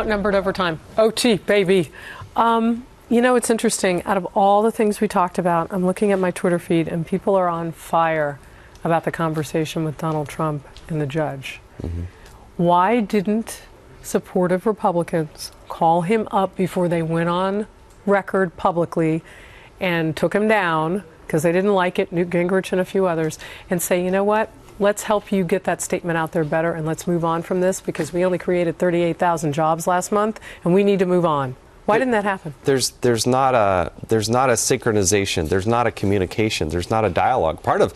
Outnumbered over time. OT, baby. You know, it's interesting. Out of all the things we talked about, I'm looking at my Twitter feed, and people are on fire about the conversation with Donald Trump and the judge. Mm-hmm. Why didn't supportive Republicans call him up before they went on record publicly and took him down, because they didn't like it, Newt Gingrich and a few others, and say, you know what? Let's help you get that statement out there better, and let's move on from this, because we only created 38,000 jobs last month, and we need to move on. Why didn't that happen? There's not a synchronization. There's not a communication. There's not a dialogue. Part of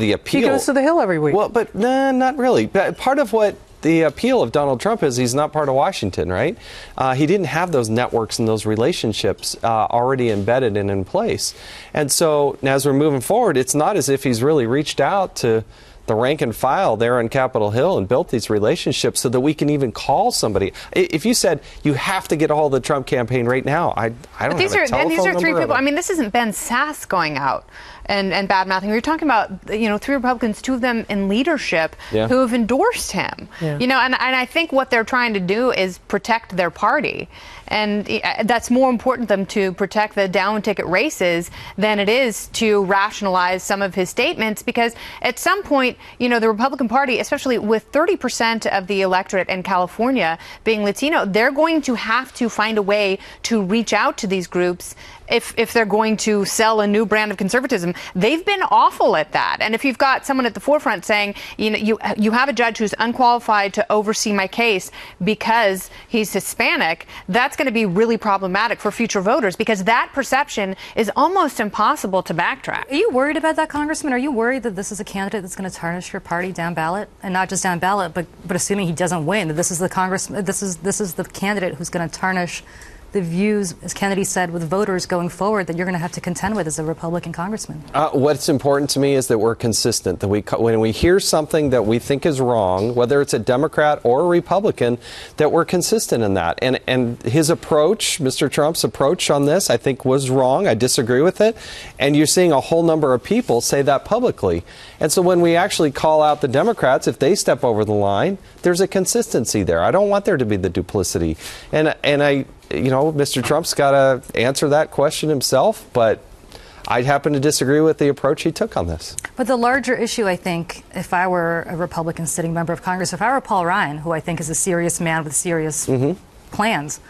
the appeal. He goes to the Hill every week. Well, but not really. Part of what the appeal of Donald Trump is, he's not part of Washington, right? He didn't have those networks and those relationships already embedded and in place. And so as we're moving forward, it's not as if he's really reached out to the rank and file there on Capitol Hill and built these relationships so that we can even call somebody. If you said you have to get a hold of the Trump campaign right now, I don't have a telephone number. These are three people. I mean, this isn't Ben Sasse going out and bad-mouthing. We're talking about, three Republicans, two of them in leadership, who have endorsed him. Yeah. And I think what they're trying to do is protect their party. And that's more important to them, to protect the down-ticket races than it is to rationalize some of his statements, because at some point, the Republican Party, especially with 30% of the electorate in California being Latino, they're going to have to find a way to reach out to these groups if they're going to sell a new brand of conservatism. They've been awful at that. And if you've got someone at the forefront saying, you have a judge who's unqualified to oversee my case because he's Hispanic, that's going to be really problematic for future voters, because that perception is almost impossible to backtrack. Are you worried about that, Congressman? Are you worried that this is a candidate that's going to tarnish your party down ballot? And not just down ballot, but assuming he doesn't win, that this is the this is the candidate who's going to tarnish the views, as Kennedy said, with voters going forward, that you're going to have to contend with as a Republican congressman? What's important to me is that we're consistent, that when we hear something that we think is wrong, whether it's a Democrat or a Republican, that we're consistent in that. And his approach, Mr. Trump's approach on this, I think was wrong. I disagree with it. And you're seeing a whole number of people say that publicly. And so when we actually call out the Democrats, if they step over the line, there's a consistency there. I don't want there to be the duplicity. And Mr. Trump's got to answer that question himself, but I happen to disagree with the approach he took on this. But the larger issue, I think, if I were a Republican sitting member of Congress, if I were Paul Ryan, who I think is a serious man with serious plans,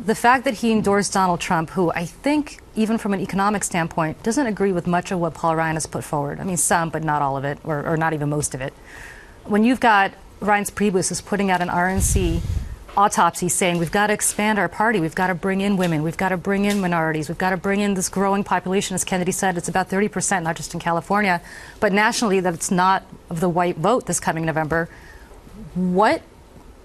the fact that he endorsed Donald Trump, who I think, even from an economic standpoint, doesn't agree with much of what Paul Ryan has put forward. I mean, some, but not all of it, or not even most of it. When you've got Reince Priebus is putting out an RNC autopsy saying we've got to expand our party, we've got to bring in women, we've got to bring in minorities, we've got to bring in this growing population. As Kennedy said, it's about 30%, not just in California, but nationally, that it's not of the white vote this coming November. What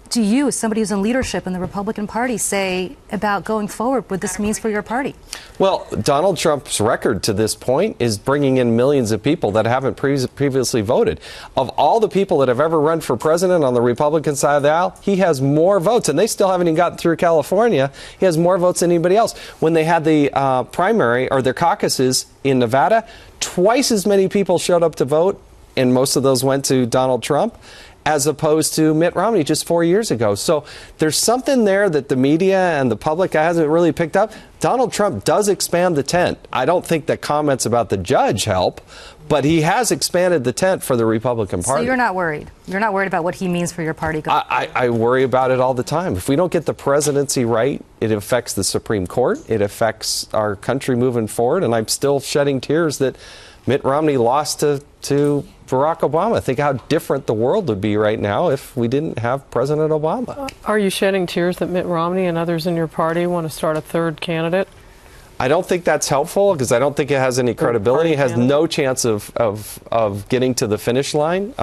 do you, as somebody who's in leadership in the Republican Party, say about going forward, what this means for your party? Well, Donald Trump's record to this point is bringing in millions of people that haven't previously voted. Of all the people that have ever run for president on the Republican side of the aisle, he has more votes, and they still haven't even gotten through California. He has more votes than anybody else. When they had the primary or their caucuses in Nevada, twice as many people showed up to vote, and most of those went to Donald Trump, as opposed to Mitt Romney just 4 years ago. So there's something there that the media and the public hasn't really picked up. Donald Trump does expand the tent. I don't think the comments about the judge help, but he has expanded the tent for the Republican Party. So you're not worried? You're not worried about what he means for your party? I worry about it all the time. If we don't get the presidency right, it affects the Supreme Court. It affects our country moving forward. And I'm still shedding tears that Mitt Romney lost to Barack Obama. Think how different the world would be right now if we didn't have President Obama. Are you shedding tears that Mitt Romney and others in your party want to start a third candidate? I don't think that's helpful, because I don't think it has any credibility. It has no chance of getting to the finish line.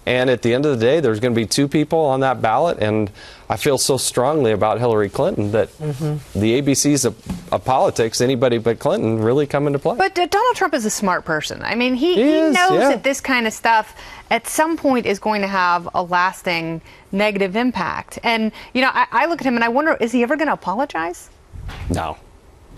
And at the end of the day, there's going to be two people on that ballot, and I feel so strongly about Hillary Clinton that the ABCs of politics, anybody but Clinton, really come into play. But Donald Trump is a smart person. I mean, he knows that this kind of stuff at some point is going to have a lasting negative impact. And, I look at him and I wonder, is he ever going to apologize? No.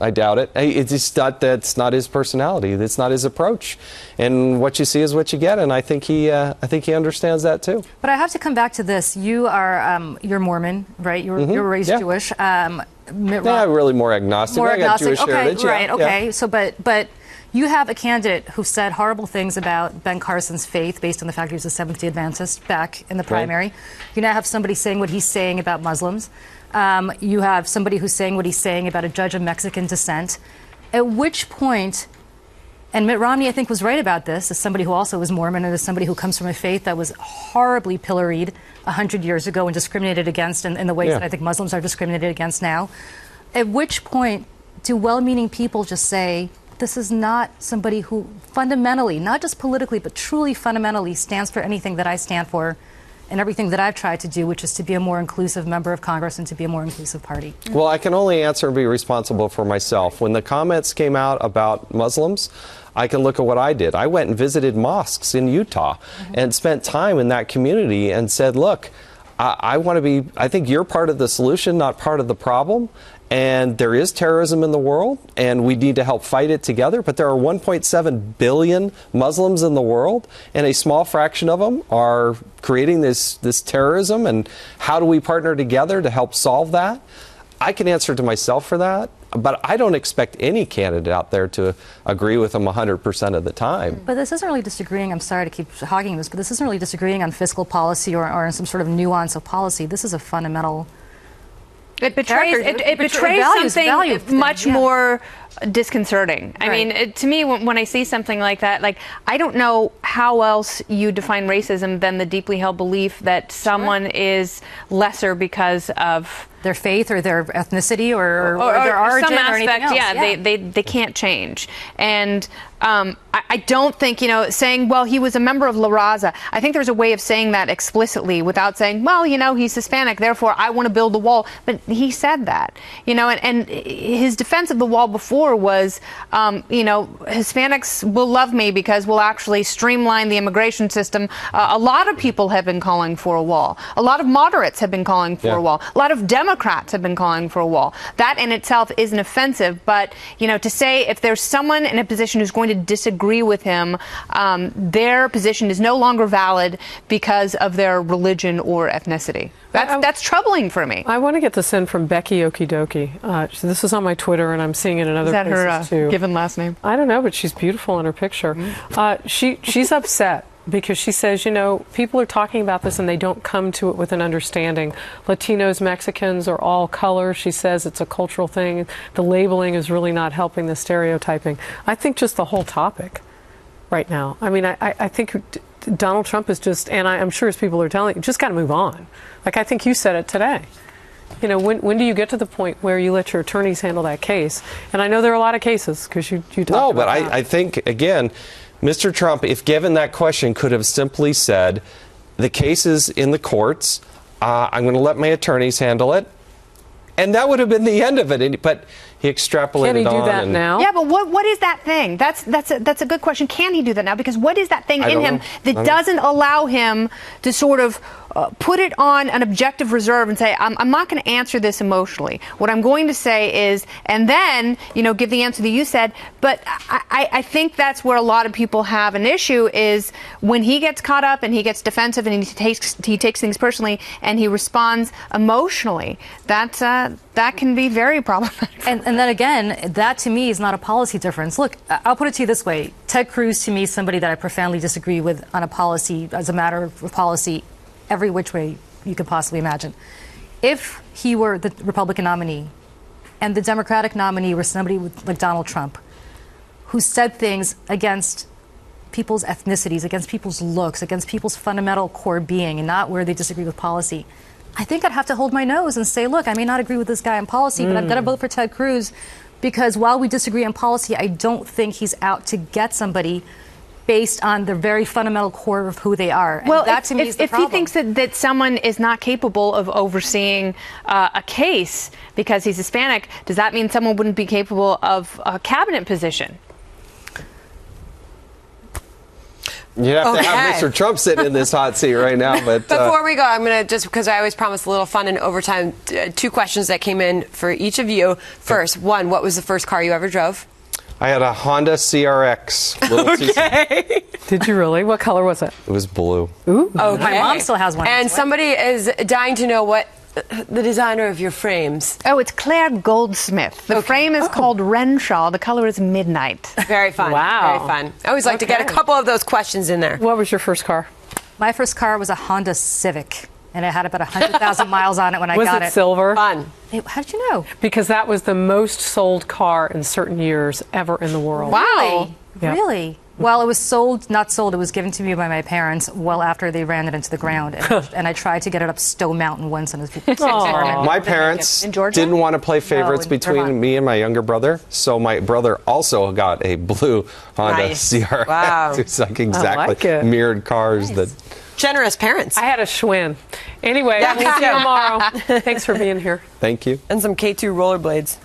I doubt it. It's just that's not his personality. That's not his approach. And what you see is what you get. And I think he understands that too. But I have to come back to this. You are you're Mormon, right? You're raised Jewish. Really more agnostic. More agnostic. I got Jewish heritage. Right. Okay. Yeah. So, but you have a candidate who said horrible things about Ben Carson's faith based on the fact he was a Seventh-day Adventist back in the primary. Right. You now have somebody saying what he's saying about Muslims. You have somebody who's saying what he's saying about a judge of Mexican descent. At which point, and Mitt Romney, I think, was right about this, as somebody who also was Mormon and as somebody who comes from a faith that was horribly pilloried 100 years ago and discriminated against in the ways that I think Muslims are discriminated against now. At which point do well-meaning people just say, this is not somebody who fundamentally, not just politically, but truly fundamentally stands for anything that I stand for and everything that I've tried to do, which is to be a more inclusive member of Congress and to be a more inclusive party? Well, I can only answer and be responsible for myself. When the comments came out about Muslims, I can look at what I did. I went and visited mosques in Utah and spent time in that community and said, look, I think you're part of the solution, not part of the problem. And there is terrorism in the world, and we need to help fight it together. But there are 1.7 billion Muslims in the world, and a small fraction of them are creating this terrorism. And how do we partner together to help solve that? I can answer to myself for that, but I don't expect any candidate out there to agree with them 100% of the time. But this isn't really disagreeing, I'm sorry to keep hogging this, but this isn't really disagreeing on fiscal policy or in some sort of nuance of policy. This is a fundamental... It betrays something much more disconcerting. I mean, to me, when I see something like that, like, I don't know how else you define racism than the deeply held belief that someone is lesser because of their faith or their ethnicity or their origin some aspect, or anything else. They can't change. And I don't think, saying, well, he was a member of La Raza, I think there's a way of saying that explicitly without saying, well, he's Hispanic, therefore I want to build the wall. But he said that, and his defense of the wall before was, Hispanics will love me because we'll actually streamline the immigration system. A lot of people have been calling for a wall. A lot of moderates have been calling for a wall. A lot of Democrats have been calling for a wall. That in itself isn't offensive, but, to say if there's someone in a position who's going to disagree with him, their position is no longer valid because of their religion or ethnicity. That's troubling for me. I want to get this in from Becky Okidoki. This is on my Twitter, and I'm seeing it in other places too. Is that her given last name? I don't know, but she's beautiful in her picture. She's upset because she says, people are talking about this and they don't come to it with an understanding. Latinos, Mexicans are all color. She says it's a cultural thing. The labeling is really not helping the stereotyping. I think just the whole topic right now. I mean, I think Donald Trump is just, and I'm sure as people are telling you, just got to move on. Like, I think you said it today. When do you get to the point where you let your attorneys handle that case? And I know there are a lot of cases because you talked about but I think, again, Mr. Trump, if given that question, could have simply said, the case is in the courts, I'm going to let my attorneys handle it. And that would have been the end of it. But he extrapolated on. Can he do that now? Yeah, but what is that thing? That's a good question. Can he do that now? Because what is that thing in him that doesn't allow him to sort of put it on an objective reserve and say, I'm not going to answer this emotionally. What I'm going to say is, and then, give the answer that you said. But I think that's where a lot of people have an issue is when he gets caught up and he gets defensive and he takes things personally and he responds emotionally. That can be very problematic. And then again, that to me is not a policy difference. Look, I'll put it to you this way. Ted Cruz to me is somebody that I profoundly disagree with on a policy, as a matter of policy, every which way you could possibly imagine. If he were the Republican nominee and the Democratic nominee were somebody like Donald Trump, who said things against people's ethnicities, against people's looks, against people's fundamental core being, and not where they disagree with policy, I think I'd have to hold my nose and say, look, I may not agree with this guy on policy, but I'm going to vote for Ted Cruz because while we disagree on policy, I don't think he's out to get somebody based on the very fundamental core of who they are. And well, that to me is the problem. If he thinks that someone is not capable of overseeing a case because he's Hispanic, does that mean someone wouldn't be capable of a cabinet position? You have to have Mr. Trump sitting in this hot seat right now. But before we go, I'm going to just, because I always promise a little fun in overtime, 2 questions that came in for each of you. First, one, what was the first car you ever drove? I had a Honda CRX. Okay. Did you really? What color was it? It was blue. Ooh. Okay. My mom still has one. And somebody is dying to know what the designer of your frames. Oh, it's Claire Goldsmith. The frame is called Renshaw. The color is Midnight. Very fun. Wow. Very fun. I always like to get a couple of those questions in there. What was your first car? My first car was a Honda Civic, and it had about 100,000 miles on it when I got it. Was it silver? Fun. How did you know? Because that was the most sold car in certain years ever in the world. Wow. Yeah. Really? Well, it was not sold. It was given to me by my parents well after they ran it into the ground. And I tried to get it up Stowe Mountain once in his apartment. My parents In Georgia? didn't want to play favorites in between Vermont. me and my younger brother, so my brother also got a blue Honda Nice. CRX. Wow. It's like exactly like it. mirrored cars that. Generous parents. I had a Schwinn. Anyway, Yeah, me we'll see you too. tomorrow. Thanks for being here. Thank you. And some K2 rollerblades.